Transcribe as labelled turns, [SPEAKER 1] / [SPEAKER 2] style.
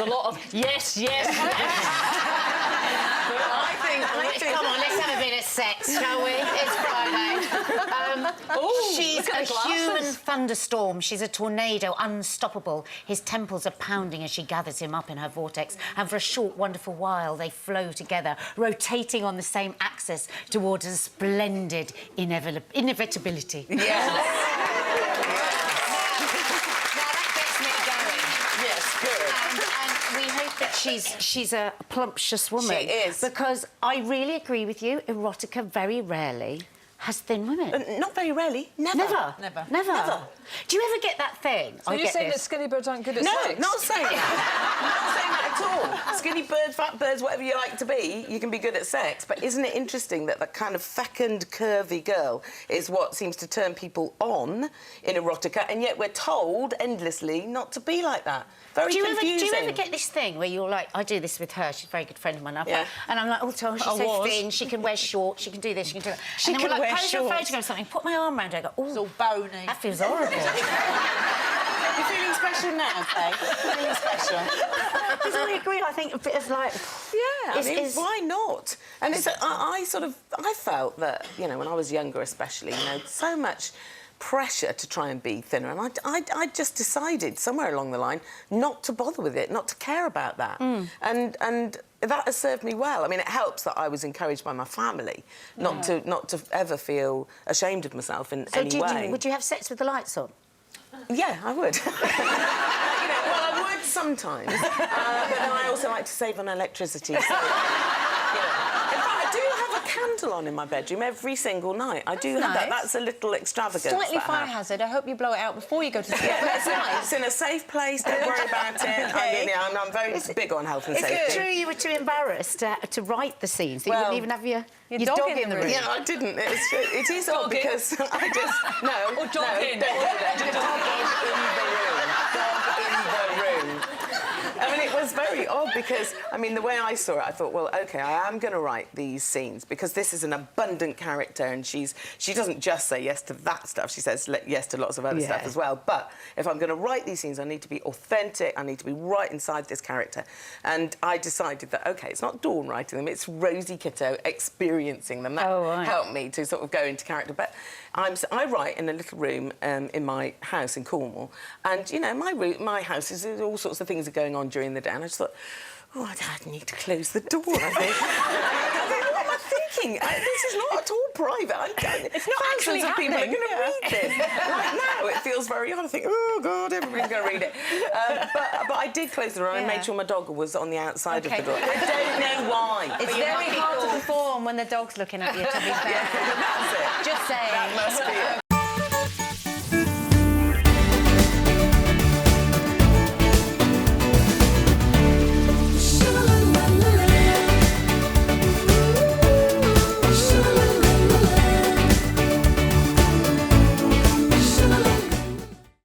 [SPEAKER 1] a lot of yes, yes,
[SPEAKER 2] I think...
[SPEAKER 3] Come on, let's have a bit of sex, shall we? It's Friday. She's a human thunderstorm. She's a tornado, unstoppable. His temples are pounding as she gathers him up in her vortex, and for a short, wonderful while, they flow together, rotating on the same axis towards a splendid inevitability.
[SPEAKER 2] Yes.
[SPEAKER 3] And we hope that she's a plumptious woman.
[SPEAKER 2] She is.
[SPEAKER 3] Because I really agree with you, Erotica very rarely has thin women.
[SPEAKER 2] Not very rarely. Never.
[SPEAKER 3] Never. Do you ever get that thing?
[SPEAKER 1] So you're saying that skinny birds aren't good at sex?
[SPEAKER 2] No, not saying that. Not saying that at all. Skinny birds, fat birds, whatever you like to be, you can be good at sex. But isn't it interesting that that kind of fecund, curvy girl is what seems to turn people on in Erotica, and yet we're told endlessly not to be like that. Very confusing.
[SPEAKER 3] Do you ever get this thing where you're like, I do this with her, she's a very good friend of mine,
[SPEAKER 2] yeah.
[SPEAKER 3] And I'm like, oh, she's so thin, she can wear shorts, she can do this, she can do that.
[SPEAKER 2] She
[SPEAKER 3] and
[SPEAKER 2] can
[SPEAKER 3] then we're
[SPEAKER 2] wear
[SPEAKER 3] like, pose a
[SPEAKER 2] shorts.
[SPEAKER 3] photograph or something, put my arm around her, I go, oh,
[SPEAKER 1] It's all bony.
[SPEAKER 3] that feels horrible.
[SPEAKER 2] You're feeling special now, Faye? Feeling special?
[SPEAKER 3] Because I agree, I think a bit of like...
[SPEAKER 2] Yeah, I mean, why not? And it's, I felt that, you know, when I was younger especially, you know, so much pressure to try and be thinner, and I just decided somewhere along the line not to bother with it, not to care about that. And that has served me well. I mean, it helps that I was encouraged by my family not to ever feel ashamed of myself in any way.
[SPEAKER 3] Would you have sex with the lights on?
[SPEAKER 2] Yeah, I would. You know, well, I would sometimes, but then I also like to save on electricity. So, you know. In fact, I do have a candle on in my bedroom every single night. I do have that. That's a little extravagant.
[SPEAKER 1] Slightly fire hazard. I hope you blow it out before you go to sleep.
[SPEAKER 2] Yeah, it's in a safe place. Don't worry about it. I'm very big on health and safety.
[SPEAKER 3] Is it true you were too embarrassed to write the scenes? That you wouldn't even have your dog in the room?
[SPEAKER 2] Yeah, I didn't. It is odd because I just... No.
[SPEAKER 1] Or dog in.
[SPEAKER 2] Dog in the room. I mean, it was very odd because, I mean, the way I saw it, I thought, well, OK, I am going to write these scenes because this is an abundant character and she doesn't just say yes to that stuff, she says yes to lots of other stuff as well. But if I'm going to write these scenes, I need to be authentic, I need to be right inside this character. And I decided that, OK, it's not Dawn writing them, it's Rosie Kitto experiencing them. That helped me to sort of go into character. But I write in a little room in my house in Cornwall, and, you know, my house is all sorts of things are going on during the day, and I just thought, oh, I need to close the door, I think. What am I thinking? This is not at all private. It's not actually happening. People are going to read this. Right now, it feels very odd. I think, oh, God, everybody's going to read it. But I did close the door. I made sure my dog was on the outside of the door. I don't know why.
[SPEAKER 1] It's very hard to perform when the dog's looking at you, to be fair.
[SPEAKER 2] That's it.
[SPEAKER 1] Just saying.
[SPEAKER 2] That must be it.